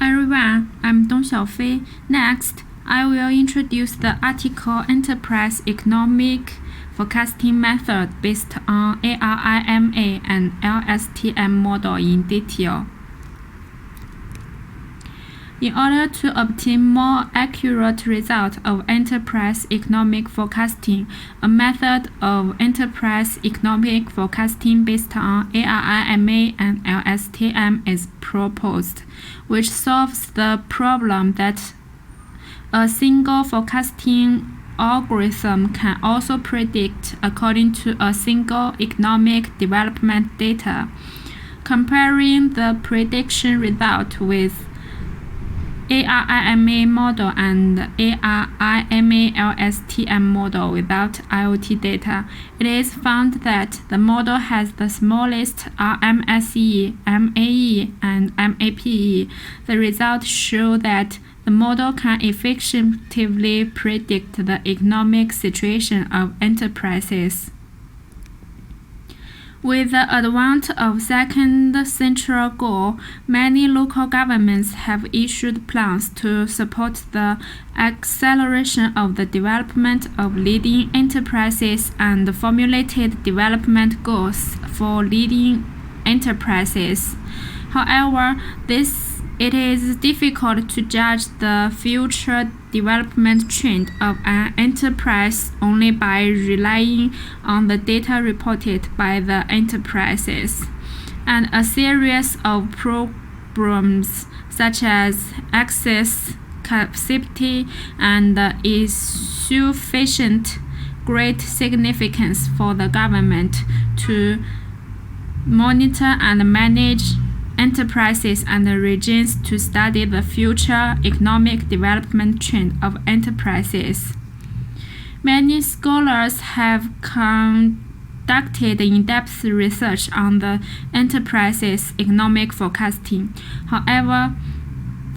everyone, I'm Xiaofei. Next, I will introduce the article Enterprise Economic Forecasting Method based on ARIMA and LSTM model in detail. In order to obtain more accurate results of enterprise economic forecasting, a method of enterprise economic forecasting based on ARIMA and LSTM is proposed, which solves the problem that a single forecasting algorithm can also predict according to a single economic development data. Comparing the prediction result with ARIMA model and ARIMA-LSTM model without IoT data, it is found that the model has the smallest RMSE, MAE, and MAPE. The results show that the model can effectively predict the economic situation of enterprises. With the advent of second central goal, many local governments have issued plans to support the acceleration of the development of leading enterprises and formulated development goals for leading enterprises. However, it is difficult to judge the future development trend of an enterprise only by relying on the data reported by the enterprises, and a series of problems such as access, capacity, and insufficient great significance for the government to monitor and manage enterprises and regions to study the future economic development trend of enterprises. Many scholars have conducted in-depth research on the enterprise's economic forecasting. However,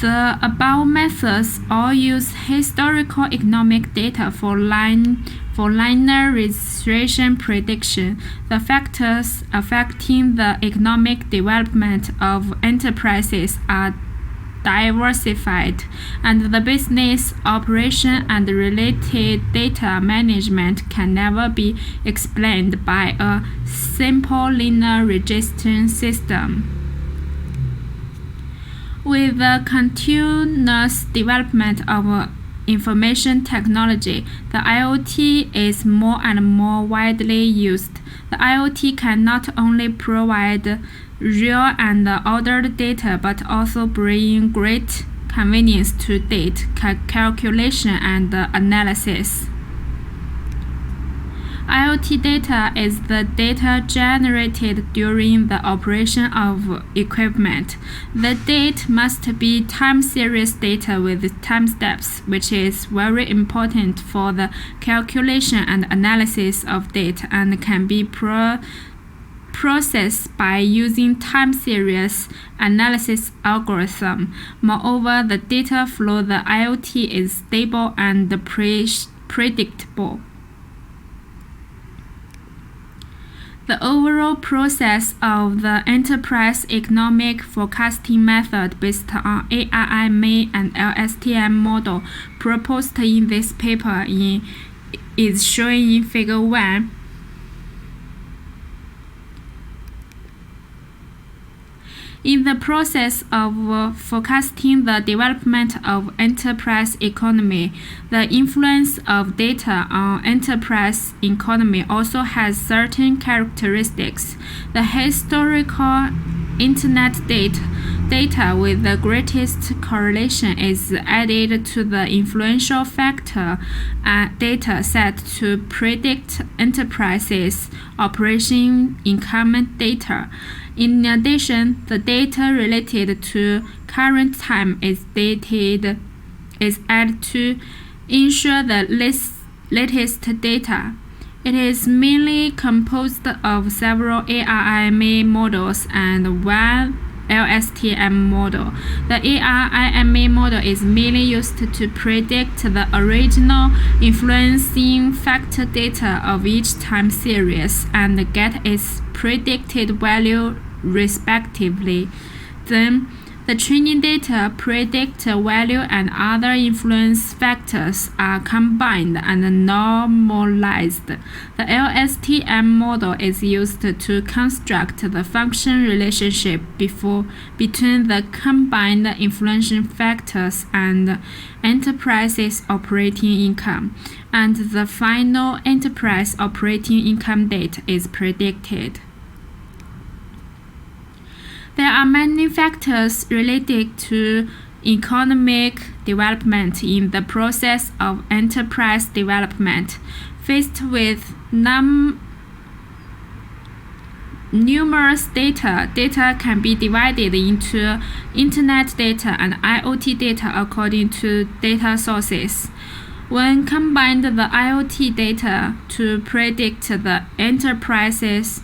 the above methods all use historical economic data for linear regression prediction. The factors affecting the economic development of enterprises are diversified, and the business operation and related data management can never be explained by a simple linear regression system. With the continuous development of information technology, the IoT is more and more widely used. The IoT can not only provide real and ordered data but also bring great convenience to data calculation and analysis. IoT data is the data generated during the operation of equipment. The data must be time series data with time steps, which is very important for the calculation and analysis of data and can be processed by using time series analysis algorithm. Moreover, the data flow of the IoT is stable and predictable. The overall process of the enterprise economic forecasting method based on ARIMA and LSTM model proposed in this paper is shown in Figure 1. In the process of forecasting the development of enterprise economy, the influence of data on enterprise economy also has certain characteristics. The historical internet data with the greatest correlation is added to the influential factor data set to predict enterprises' operation income data. In addition, the data related to current time is added to ensure the latest data. It is mainly composed of several ARIMA models and one LSTM model. The ARIMA model is mainly used to predict the original influencing factor data of each time series and get its predicted value respectively. Then The training data, predictor value, and other influence factors are combined and normalized. The LSTM model is used to construct the function relationship between the combined influencing factors and enterprise's operating income, and the final enterprise operating income date is predicted. There are many factors related to economic development in the process of enterprise development. Faced with numerous data can be divided into Internet data and IoT data according to data sources. When combined, the IoT data to predict the enterprise's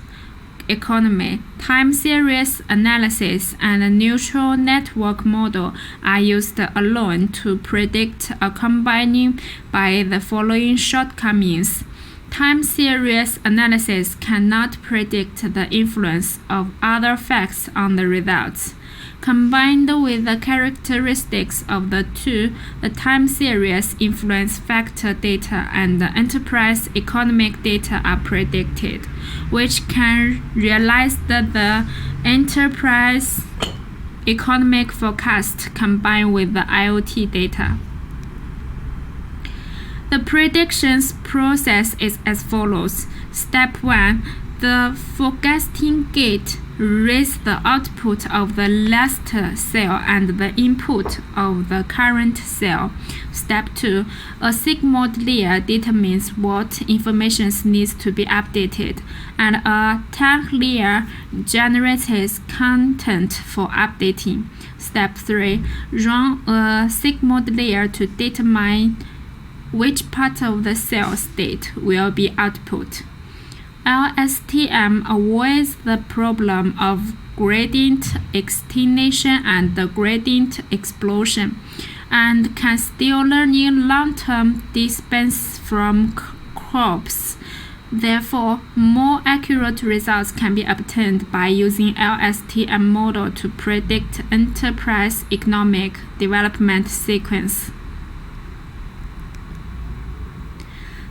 economy, time series analysis, and a neural network model are used alone to predict a combining by the following shortcomings. Time series analysis cannot predict the influence of other facts on the results. Combined with the characteristics of the two, the time series influence factor data and the enterprise economic data are predicted, which can realize the enterprise economic forecast combined with the IoT data. The predictions process is as follows. Step 1. The forecasting gate reads the output of the last cell and the input of the current cell. Step 2. A sigmoid layer determines what information needs to be updated, and a tag layer generates content for updating. Step 3. Run a sigmoid layer to determine which part of the cell state will be output. LSTM avoids the problem of gradient extinction and the gradient explosion, and can still learn in long-term distance from crops. Therefore, more accurate results can be obtained by using LSTM model to predict enterprise economic development sequence.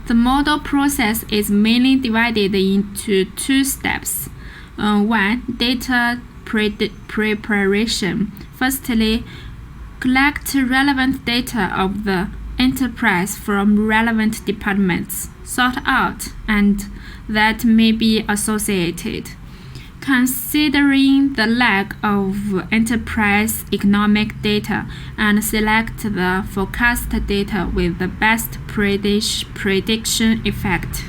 The model process is mainly divided into two steps. 1. Data preparation. Firstly, collect relevant data of the enterprise from relevant departments, sort out, and that may be associated. Considering the lack of enterprise economic data, and select the forecast data with the best prediction effect.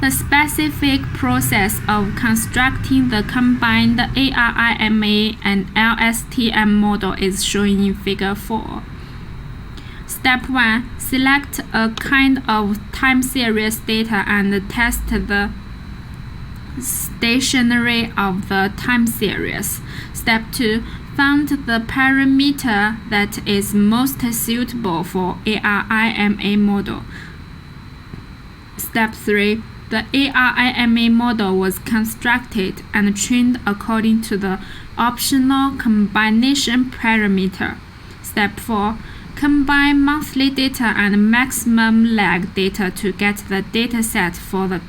The specific process of constructing the combined ARIMA and LSTM model is shown in Figure 4. Step 1. Select a kind of time series data and test the stationary of the time series. Step 2. Find the parameter that is most suitable for ARIMA model. Step 3. The ARIMA model was constructed and trained according to the optional combination parameter. Step 4. Combine monthly data and maximum lag data to get the dataset for the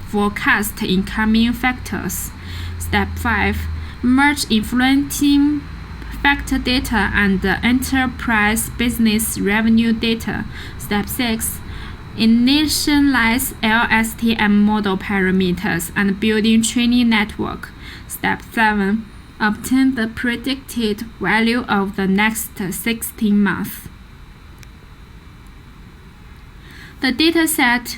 forecast incoming factors. Step 5. Merge influencing factor data and the enterprise business revenue data. Step 6. Initialize LSTM model parameters and building training network. Step 7. Obtain the predicted value of the next 16 months. The dataset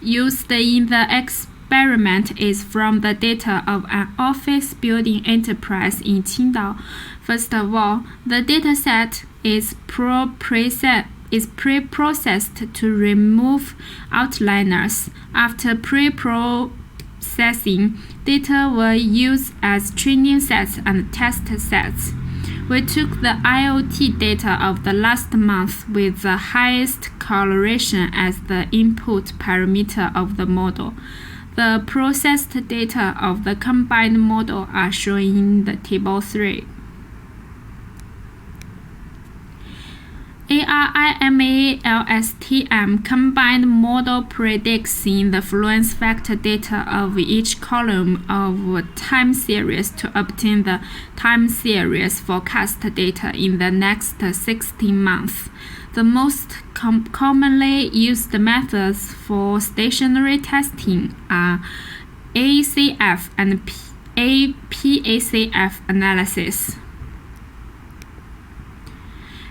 used in the experiment is from the data of an office building enterprise in Qingdao. First of all, the dataset is pre-processed to remove outliers. After pre-processing, data were used as training sets and test sets. We took the IoT data of the last month with the highest correlation as the input parameter of the model. The processed data of the combined model are shown in the table 3. ARIMA-LSTM combined model predicts in the fluence factor data of each column of time series to obtain the time series forecast data in the next 16 months. The most commonly used methods for stationary testing are ACF and PACF analysis.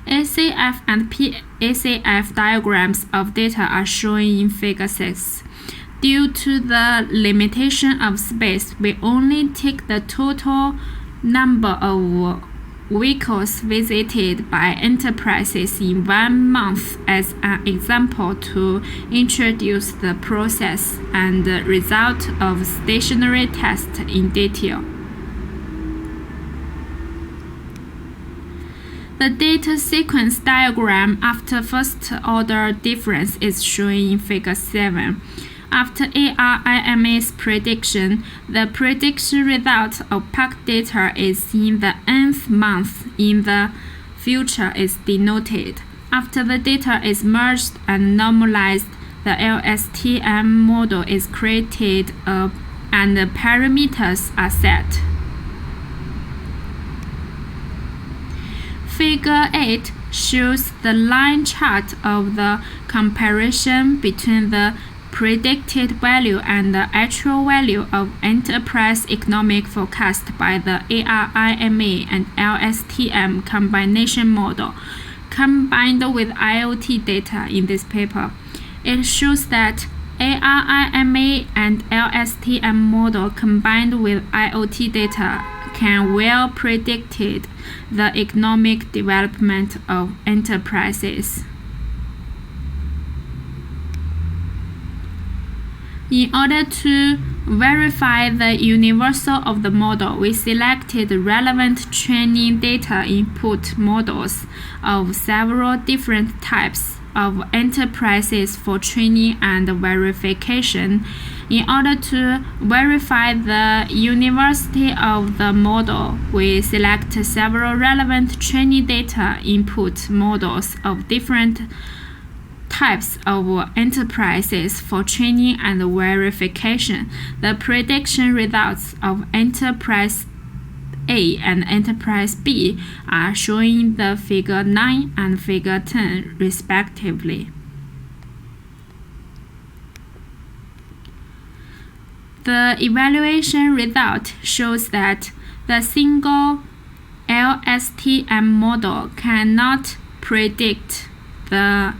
ACF and PACF diagrams of data are shown in Figure 6. Due to the limitation of space, we only take the total number of vehicles visited by enterprises in 1 month as an example to introduce the process and the result of stationary tests in detail. The data sequence diagram after first-order difference is shown in Figure 7. After ARIMA's prediction, the prediction result of packed data is in the nth month in the future is denoted. After the data is merged and normalized, the LSTM model is created and the parameters are set. Figure 8 shows the line chart of the comparison between the predicted value and the actual value of enterprise economic forecast by the ARIMA and LSTM combination model combined with IoT data in this paper. It shows that ARIMA and LSTM model combined with IoT data can well predict the economic development of enterprises. In order to verify the universal of the model, we selected relevant training data input models of several different types of enterprises for training and verification. In order to verify the universality of the model, we select several relevant training data input models of different types of enterprises for training and verification. The prediction results of enterprise A and enterprise B are shown in the Figure 9 and Figure 10 respectively. The evaluation result shows that the single LSTM model cannot predict the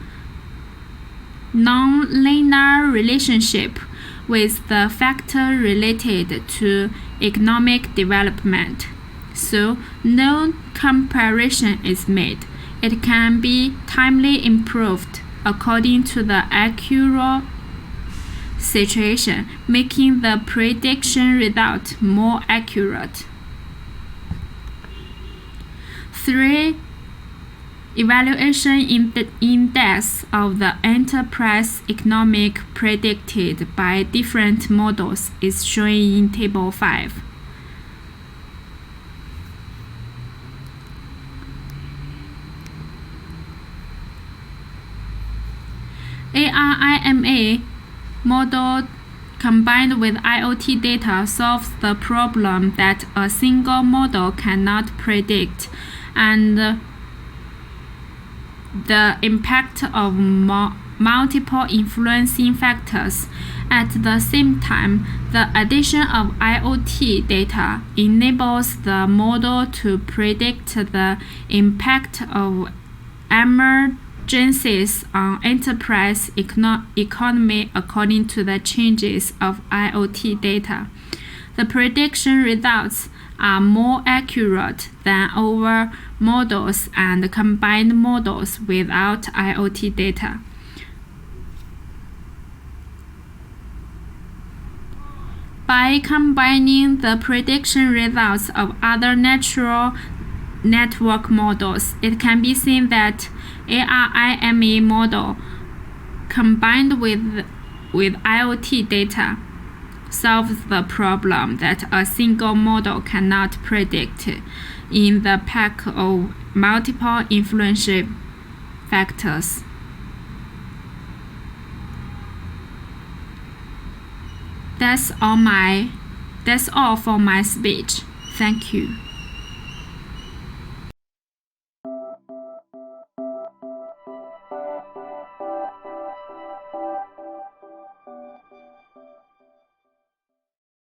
nonlinear relationship with the factor related to economic development, so no comparison is made. It can be timely improved according to the actual situation, making the prediction result more accurate. 3. Evaluation index of the enterprise economic predicted by different models is shown in Table 5. ARIMA model combined with IoT data solves the problem that a single model cannot predict, and the impact of multiple influencing factors. At the same time, the addition of IoT data enables the model to predict the impact of emergencies on enterprise economy according to the changes of IoT data. The prediction results are more accurate than over models and combined models without IoT data. By combining the prediction results of other natural network models, it can be seen that ARIMA model combined with IoT data solves the problem that a single model cannot predict in the pack of multiple influential factors. That's all for my speech. Thank you.